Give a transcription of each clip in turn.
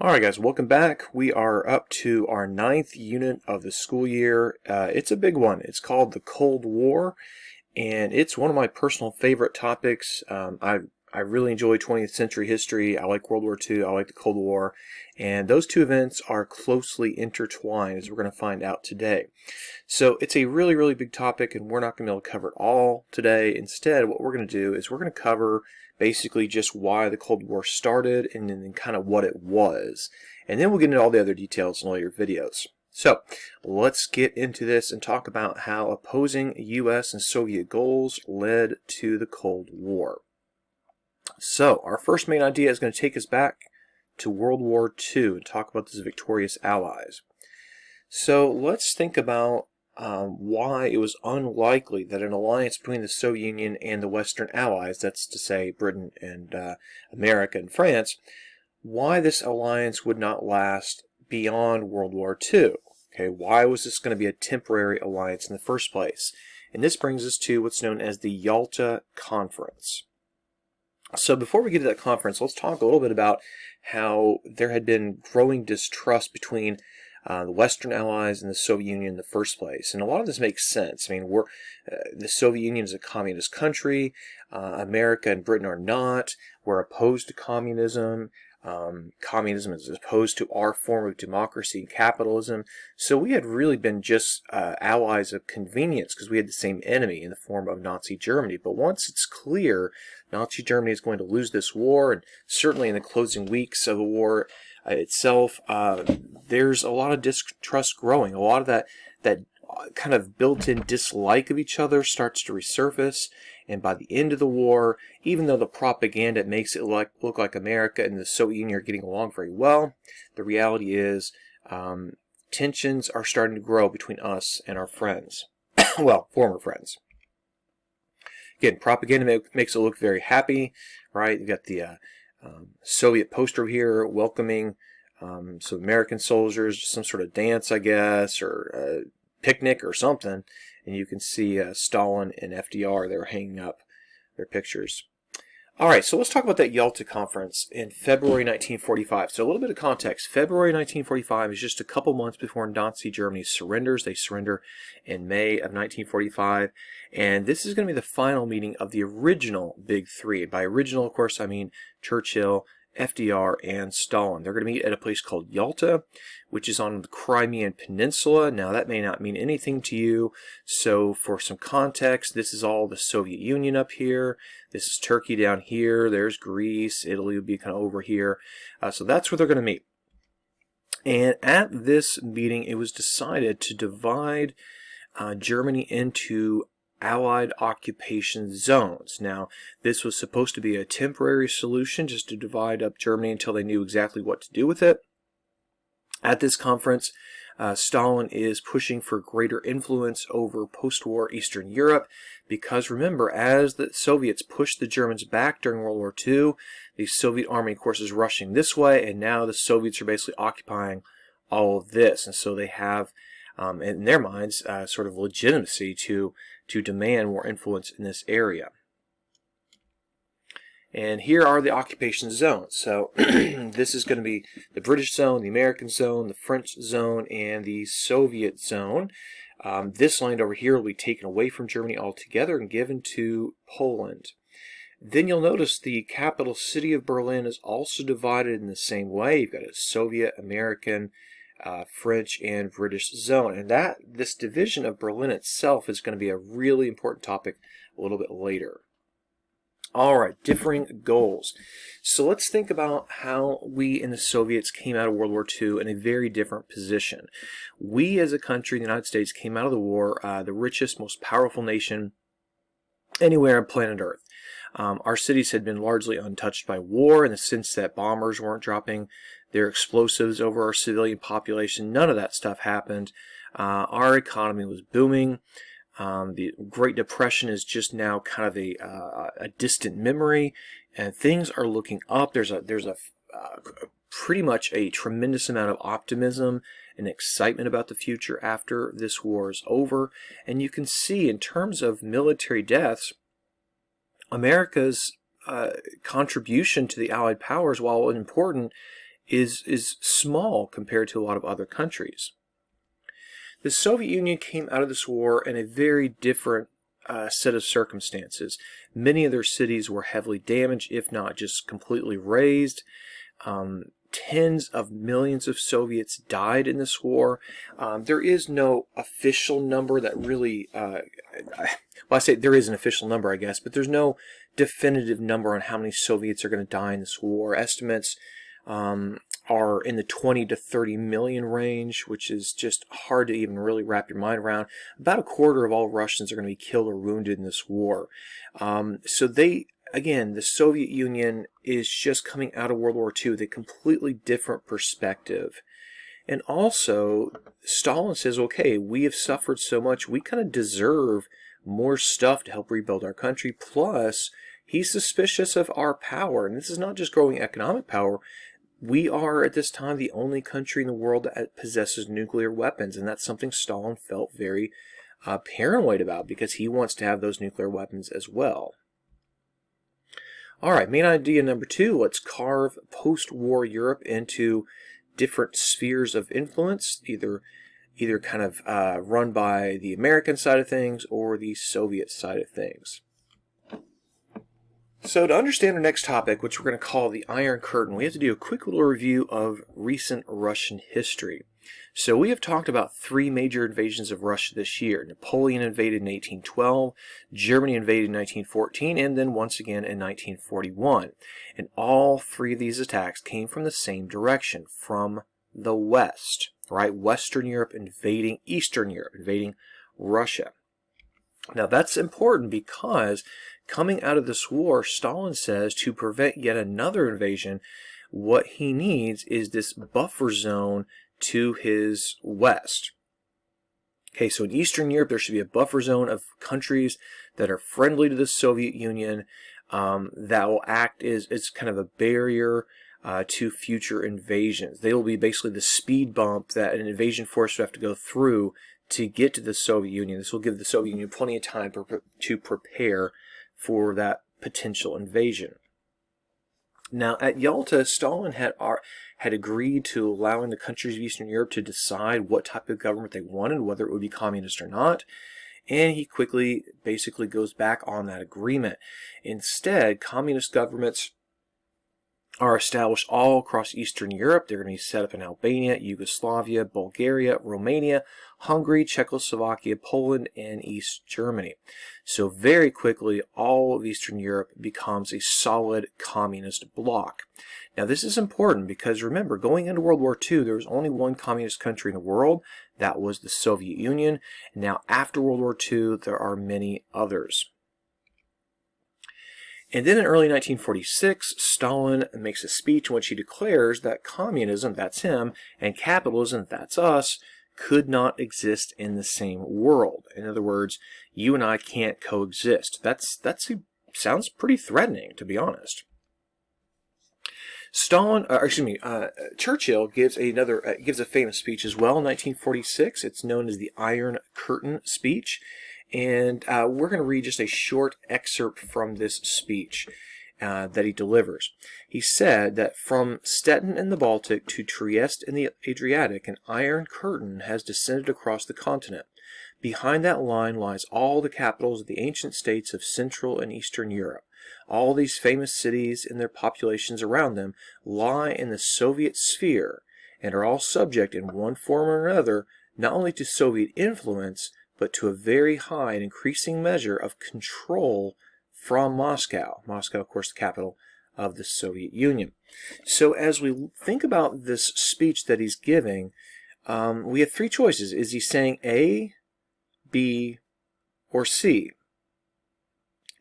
Alright guys, welcome back. We are up to our 9th unit of the school year. It's a big one. It's called the Cold War, and it's one of my personal favorite topics. I really enjoy 20th century history. I like World War II. I like the Cold War, and those two events are closely intertwined, as we're going to find out today. So it's a really big topic, and we're not going to be able to cover it all today. Instead, what we're going to do is we're going to cover basically just why the Cold War started and then kind of what it was. And then we'll get into all the other details in later videos. So let's get into this and talk about how opposing U.S. and Soviet goals led to the Cold War. So our first main idea is going to take us back to World War II and talk about these victorious allies. So let's think about why it was unlikely that an alliance between the Soviet Union and the Western Allies, that's to say Britain and America and France, why this alliance would not last beyond World War II. Okay, why was this going to be a temporary alliance in the first place? And this brings us to what's known as the Yalta Conference. So before we get to that conference, let's talk a little bit about how there had been growing distrust between the Western Allies and the Soviet Union in the first place. And a lot of this makes sense. I mean, the Soviet Union is a communist country. America and Britain are not. We're opposed to communism. Communism is opposed to our form of democracy and capitalism. So we had really been just allies of convenience because we had the same enemy in the form of Nazi Germany. But once it's clear Nazi Germany is going to lose this war, and certainly in the closing weeks of the war itself, there's a lot of distrust growing. A lot of that kind of built-in dislike of each other starts to resurface. And by the end of the war, even though the propaganda makes it look like America and the Soviet Union are getting along very well, the reality is tensions are starting to grow between us and our friends. Well, former friends. Again, propaganda makes it look very happy, right? You've got the Soviet poster here welcoming some American soldiers, some sort of dance, I guess, or picnic or something. And you can see Stalin and FDR there hanging up their pictures. All right, so let's talk about that Yalta Conference in February 1945. So a little bit of context. February 1945 is just a couple months before Nazi Germany surrenders. They surrender in May of 1945. And this is going to be the final meeting of the original Big Three. By original, of course, I mean Churchill, FDR, and Stalin. They're going to meet at a place called Yalta, which is on the Crimean Peninsula. Now, that may not mean anything to you, so for some context, this is all the Soviet Union up here. This is Turkey down here. There's Greece. Italy would be kind of over here. So that's where they're going to meet. And at this meeting, it was decided to divide Germany into Allied occupation zones. Now, this was supposed to be a temporary solution just to divide up Germany until they knew exactly what to do with it. At this conference, Stalin is pushing for greater influence over post-war Eastern Europe because, remember, as the Soviets pushed the Germans back during World War II, the Soviet army, of course, is rushing this way, and now the Soviets are basically occupying all of this. And so they have, in their minds, sort of legitimacy to demand more influence in this area. And here are the occupation zones. So this is going to be the British zone, the American zone, the French zone, and the Soviet zone. This land over here will be taken away from Germany altogether and given to Poland. Then you'll notice the capital city of Berlin is also divided in the same way. You've got a Soviet, American, French, and British zone. And this division of Berlin itself is going to be a really important topic a little bit later. All right, differing goals. So let's think about how we and the Soviets came out of World War II in a very different position. We as a country, the United States, came out of the war the richest, most powerful nation anywhere on planet Earth. Our cities had been largely untouched by war in the sense that bombers weren't dropping their explosives over our civilian population. None of that stuff happened. Our economy was booming. The Great Depression is just now kind of a distant memory, and things are looking up. There's a pretty much a tremendous amount of optimism and excitement about the future after this war is over. And you can see in terms of military deaths, America's contribution to the Allied powers, while important, is small compared to a lot of other countries. The Soviet Union came out of this war in a very different set of circumstances. Many of their cities were heavily damaged, if not just completely razed. Tens of millions of Soviets died in this war. There is no official number that really, well, I say there is an official number, I guess, but there's no definitive number on how many Soviets are going to die in this war. Estimates are in the 20 to 30 million range, which is just hard to even really wrap your mind around. About a quarter of all Russians are going to be killed or wounded in this war. So again, the Soviet Union is just coming out of World War II with a completely different perspective. And also, Stalin says, okay, we have suffered so much, we kind of deserve more stuff to help rebuild our country. Plus, he's suspicious of our power. And this is not just growing economic power. We are, at this time, the only country in the world that possesses nuclear weapons. And that's something Stalin felt very paranoid about, because he wants to have those nuclear weapons as well. All right, main idea number 2, let's carve post-war Europe into different spheres of influence, either kind of run by the American side of things or the Soviet side of things. So to understand our next topic, which we're going to call the Iron Curtain, we have to do a quick little review of recent Russian history. So we have talked about 3 major invasions of Russia this year. Napoleon invaded in 1812, Germany invaded in 1914, and then once again in 1941. And all 3 of these attacks came from the same direction, from the West, right? Western Europe invading Eastern Europe, invading Russia. Now that's important because coming out of this war, Stalin says to prevent yet another invasion, what he needs is this buffer zone to his west. Okay, so in Eastern Europe, there should be a buffer zone of countries that are friendly to the Soviet Union, that will act as kind of a barrier to future invasions. They will be basically the speed bump that an invasion force would have to go through to get to the Soviet Union. This will give the Soviet Union plenty of time to prepare for that potential invasion. Now, at Yalta, Stalin had agreed to allowing the countries of Eastern Europe to decide what type of government they wanted, whether it would be communist or not. And he quickly basically goes back on that agreement. Instead, communist governments are established all across Eastern Europe. They're going to be set up in Albania, Yugoslavia, Bulgaria, Romania, Hungary, Czechoslovakia, Poland, and East Germany. So very quickly, all of Eastern Europe becomes a solid communist bloc. Now this is important because remember, going into World War II, there was only one communist country in the world. That was the Soviet Union. And now after World War II, there are many others. And then in early 1946, Stalin makes a speech in which he declares that communism, that's him, and capitalism, that's us, could not exist in the same world. In other words, you and I can't coexist. That sounds pretty threatening, to be honest. Churchill gives a famous speech as well in 1946. It's known as the Iron Curtain speech. And we're going to read just a short excerpt from this speech that he delivers. He said that from Stettin in the Baltic to Trieste in the Adriatic, an iron curtain has descended across the continent. Behind that line lies all the capitals of the ancient states of Central and Eastern Europe. All these famous cities and their populations around them lie in the Soviet sphere and are all subject in one form or another not only to Soviet influence, but to a very high and increasing measure of control from Moscow. Moscow, of course, the capital of the Soviet Union. So as we think about this speech that he's giving, we have 3 choices. Is he saying A, B, or C?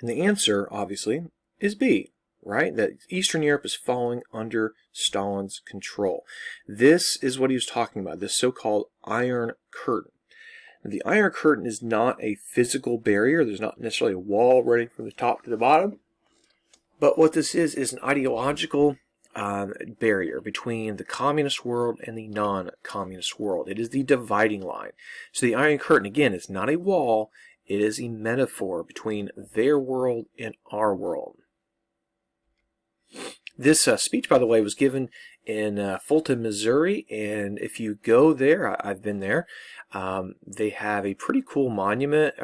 And the answer, obviously, is B, right? That Eastern Europe is falling under Stalin's control. This is what he was talking about, this so-called Iron Curtain. The Iron Curtain is not a physical barrier. There's not necessarily a wall running from the top to the bottom. But what this is an ideological barrier between the communist world and the non-communist world. It is the dividing line. So the Iron Curtain, again, is not a wall. It is a metaphor between their world and our world. This speech, by the way, was given in Fulton, Missouri, and if you go there, I've been there, they have a pretty cool monument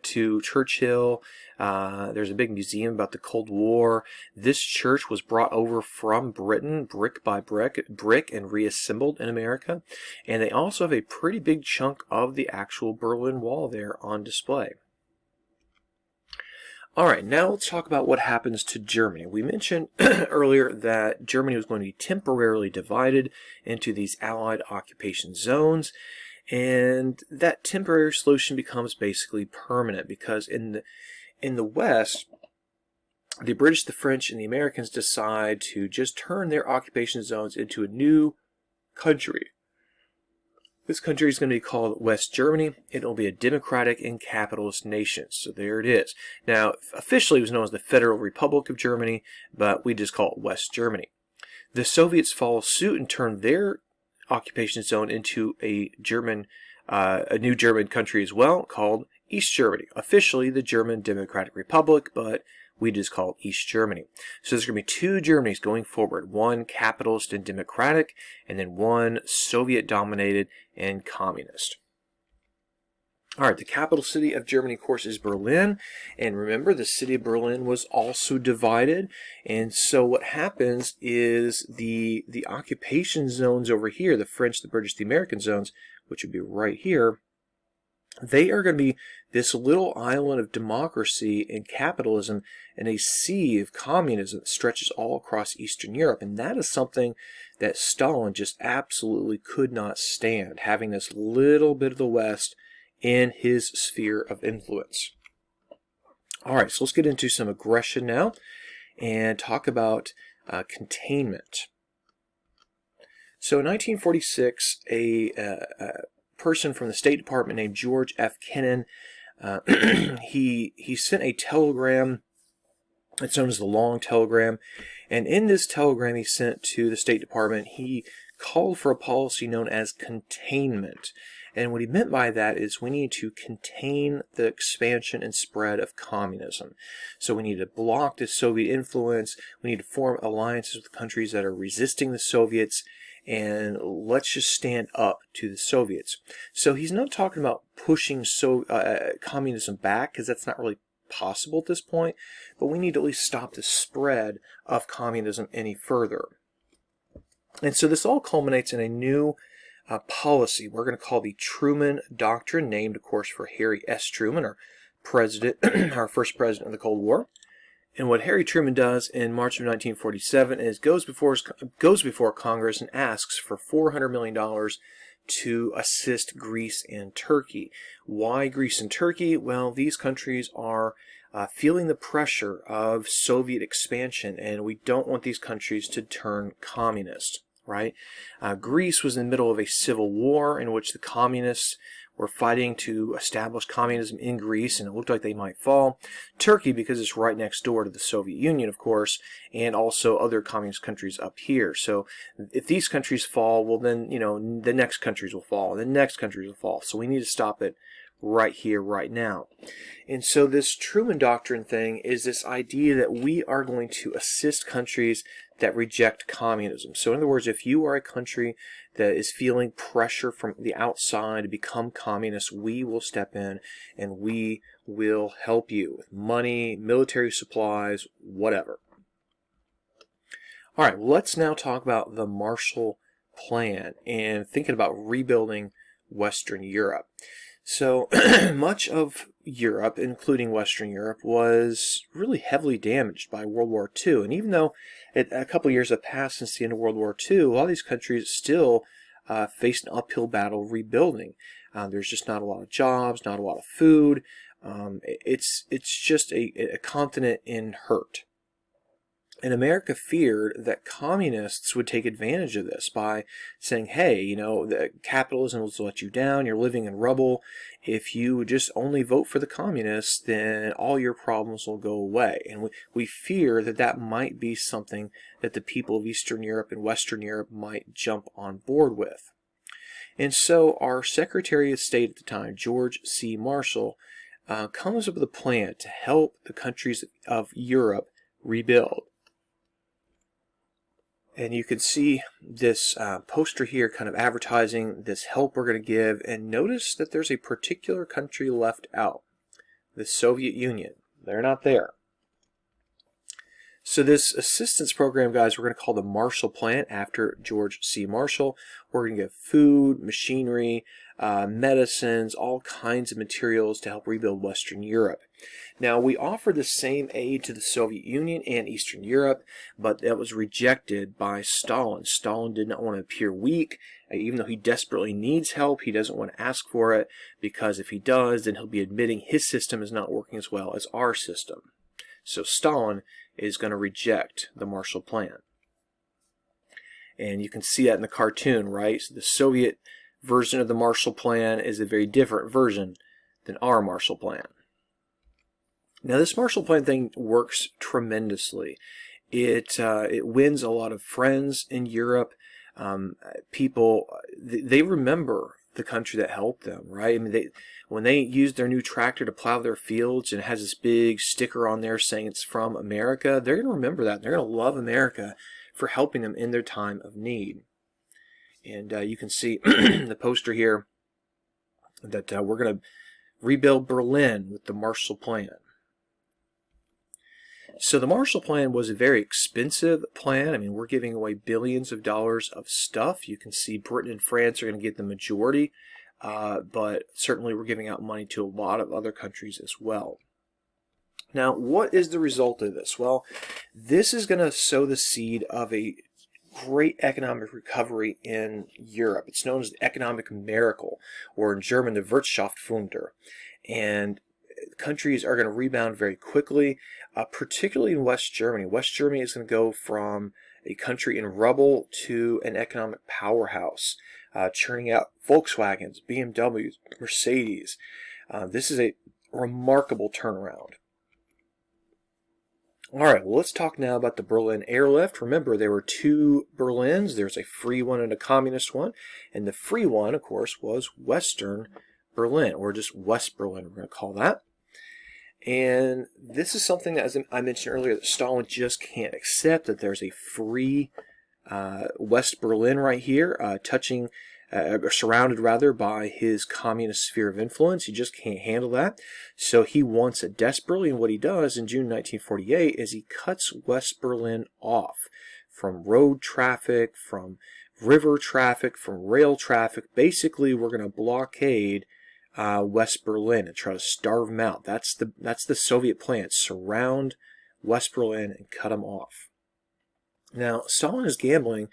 to Churchill. There's a big museum about the Cold War. This church was brought over from Britain, brick by brick, and reassembled in America. And they also have a pretty big chunk of the actual Berlin Wall there on display. All right, now let's talk about what happens to Germany. We mentioned earlier that Germany was going to be temporarily divided into these Allied occupation zones, and that temporary solution becomes basically permanent because in the West, the British, the French, and the Americans decide to just turn their occupation zones into a new country. This country is going to be called West Germany. It will be a democratic and capitalist nation. So there it is. Now, officially it was known as the Federal Republic of Germany, but we just call it West Germany. The Soviets follow suit and turn their occupation zone into a new German country as well, called East Germany. Officially the German Democratic Republic, but we just call it East Germany. So there's going to be two Germanys going forward, one capitalist and democratic, and then one Soviet-dominated and communist. All right, the capital city of Germany, of course, is Berlin. And remember, the city of Berlin was also divided. And so what happens is the occupation zones over here, the French, the British, the American zones, which would be right here, they are going to be this little island of democracy and capitalism in a sea of communism that stretches all across Eastern Europe. And that is something that Stalin just absolutely could not stand, having this little bit of the West in his sphere of influence. All right, so let's get into some aggression now and talk about containment. So in 1946, a person from the State Department named George F. Kennan, he sent a telegram. It's known as the Long Telegram. And in this telegram he sent to the State Department, he called for a policy known as containment. And what he meant by that is we need to contain the expansion and spread of communism. So we need to block the Soviet influence. We need to form alliances with countries that are resisting the Soviets. And let's just stand up to the Soviets. So he's not talking about pushing communism back, because that's not really possible at this point. But we need to at least stop the spread of communism any further. And so this all culminates in a new policy we're going to call the Truman Doctrine, named, of course, for Harry S. Truman, our president, our first president of the Cold War. And what Harry Truman does in March of 1947 is goes before Congress and asks for $400 million to assist Greece and Turkey. Why Greece and Turkey? Well, these countries are feeling the pressure of Soviet expansion, and we don't want these countries to turn communist. Right? Greece was in the middle of a civil war in which the communists were fighting to establish communism in Greece, and it looked like they might fall. Turkey, because it's right next door to the Soviet Union, of course, and also other communist countries up here. So if these countries fall, well then, the next countries will fall, and the next countries will fall. So we need to stop it right here, right now. And so this Truman Doctrine thing is this idea that we are going to assist countries that reject communism. So in other words, if you are a country that is feeling pressure from the outside to become communist, we will step in and we will help you with money, military supplies, whatever. All right, let's now talk about the Marshall Plan and thinking about rebuilding Western Europe. So much of Europe, including Western Europe, was really heavily damaged by World War II. And even though a couple of years have passed since the end of World War II, a lot of these countries still face an uphill battle rebuilding. There's just not a lot of jobs, not a lot of food. It's just a continent in hurt. And America feared that communists would take advantage of this by saying, hey, the capitalism will let you down, you're living in rubble. If you just only vote for the communists, then all your problems will go away. And we fear that that might be something that the people of Eastern Europe and Western Europe might jump on board with. And so our Secretary of State at the time, George C. Marshall, comes up with a plan to help the countries of Europe rebuild. And you can see this poster here kind of advertising this help we're going to give. And notice that there's a particular country left out, the Soviet Union. They're not there. So this assistance program, guys, we're going to call the Marshall Plan after George C. Marshall. We're going to give food, machinery, medicines, all kinds of materials to help rebuild Western Europe. Now, we offered the same aid to the Soviet Union and Eastern Europe, but that was rejected by Stalin. Stalin did not want to appear weak. Even though he desperately needs help, he doesn't want to ask for it, because if he does, then he'll be admitting his system is not working as well as our system. So Stalin is going to reject the Marshall Plan. And you can see that in the cartoon, right? So the Soviet version of the Marshall Plan is a very different version than our Marshall Plan. Now, this Marshall Plan thing works tremendously. It wins a lot of friends in Europe. People, they remember the country that helped them, right? I mean, when they used their new tractor to plow their fields and it has this big sticker on there saying it's from America, they're going to remember that. They're going to love America for helping them in their time of need. And you can see the poster here that we're going to rebuild Berlin with the Marshall Plan. So the Marshall Plan was a very expensive plan. I mean, we're giving away billions of dollars of stuff. You can see Britain and France are going to get the majority, but certainly we're giving out money to a lot of other countries as well. Now, what is the result of this? Well, this is going to sow the seed of a great economic recovery in Europe. It's known as the economic miracle, or in German, the Wirtschaftswunder. And countries are going to rebound very quickly, particularly in West Germany. West Germany is going to go from a country in rubble to an economic powerhouse, churning out Volkswagens, BMWs, Mercedes. This is a remarkable turnaround. All right, well, let's talk now about the Berlin Airlift. Remember, there were two Berlins. There's a free one and a communist one. And the free one, of course, was Western Berlin, or just West Berlin, we're going to call that. And this is something that, as I mentioned earlier, that Stalin just can't accept, that there's a free West Berlin right here, surrounded rather by his communist sphere of influence. He just can't handle that. So he wants it desperately, and what he does in June 1948 is he cuts West Berlin off from road traffic, from river traffic, from rail traffic. Basically, we're going to blockade West Berlin and try to starve them out. That's the Soviet plan. Surround West Berlin and cut them off. Now, Stalin is gambling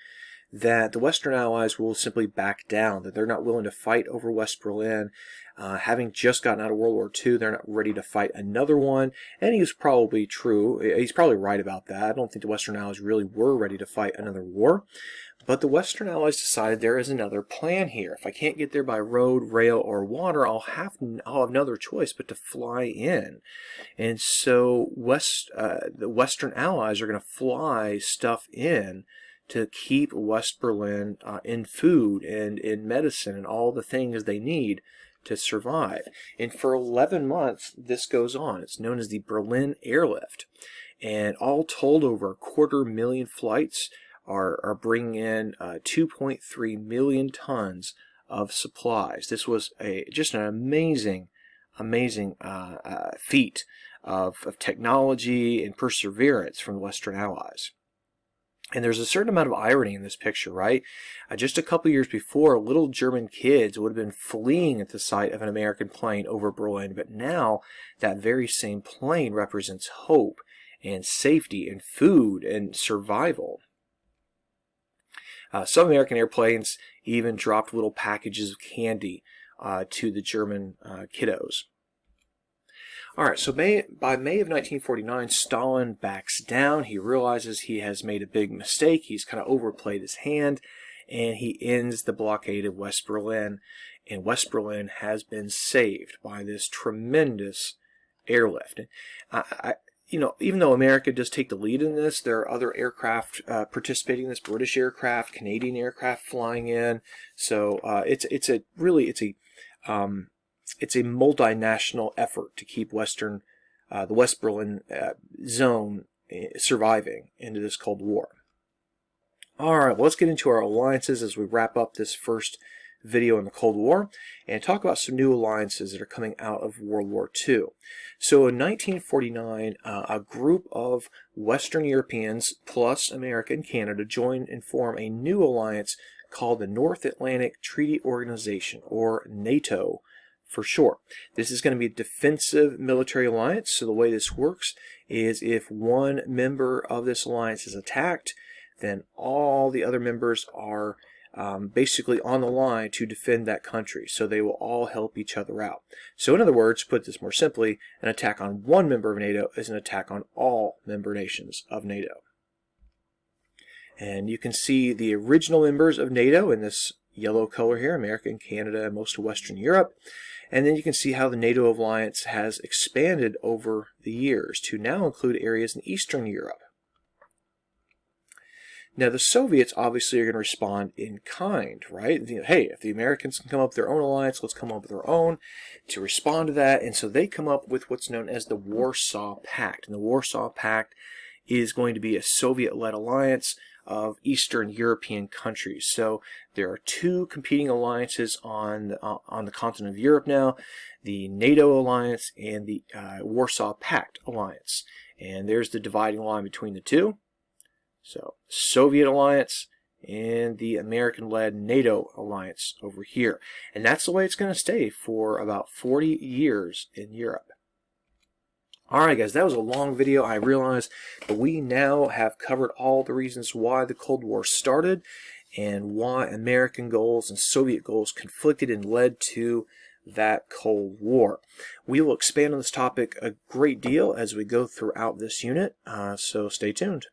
that the Western Allies will simply back down, that they're not willing to fight over West Berlin. Having just gotten out of World War II, they're not ready to fight another one. And he's probably true. He's probably right about that. I don't think the Western Allies really were ready to fight another war. But the Western Allies decided there is another plan here. If I can't get there by road, rail, or water, I'll have no other choice but to fly in. And so the Western Allies are going to fly stuff in to keep West Berlin in food and in medicine and all the things they need to survive. And for 11 months, this goes on. It's known as the Berlin Airlift. And all told, over 250,000 flights are bringing in 2.3 million tons of supplies. This was just an amazing feat of technology and perseverance from the Western Allies. And there's a certain amount of irony in this picture, right? Just a couple years before, little German kids would have been fleeing at the sight of an American plane over Berlin, but now that very same plane represents hope and safety and food and survival. Some American airplanes even dropped little packages of candy to the German kiddos. All right, so by May of 1949, Stalin backs down. He realizes he has made a big mistake. He's kind of overplayed his hand, and he ends the blockade of West Berlin. And West Berlin has been saved by this tremendous airlift. Even though America does take the lead in this, there are other aircraft participating in this. British aircraft, Canadian aircraft flying in. So it's a multinational effort to keep the West Berlin zone surviving into this Cold War. All right, well, let's get into our alliances as we wrap up this first video in the Cold War and talk about some new alliances that are coming out of World War II. So in 1949, a group of Western Europeans plus America and Canada join and form a new alliance called the North Atlantic Treaty Organization, or NATO for short. This is going to be a defensive military alliance. So the way this works is if one member of this alliance is attacked, then all the other members are basically on the line to defend that country. So they will all help each other out. So in other words, to put this more simply, an attack on one member of NATO is an attack on all member nations of NATO. And you can see the original members of NATO in this yellow color here, America and Canada and most of Western Europe. And then you can see how the NATO alliance has expanded over the years to now include areas in Eastern Europe. Now, the Soviets obviously are going to respond in kind, right? Hey, if the Americans can come up with their own alliance, let's come up with our own to respond to that. And so they come up with what's known as the Warsaw Pact. And the Warsaw Pact is going to be a Soviet-led alliance of Eastern European countries. So there are two competing alliances on the continent of Europe now, the NATO alliance and the Warsaw Pact alliance. And there's the dividing line between the two. So Soviet alliance and the American-led NATO alliance over here. And that's the way it's going to stay for about 40 years in Europe. Alright guys, that was a long video, I realize, but we now have covered all the reasons why the Cold War started and why American goals and Soviet goals conflicted and led to that Cold War. We will expand on this topic a great deal as we go throughout this unit, so stay tuned.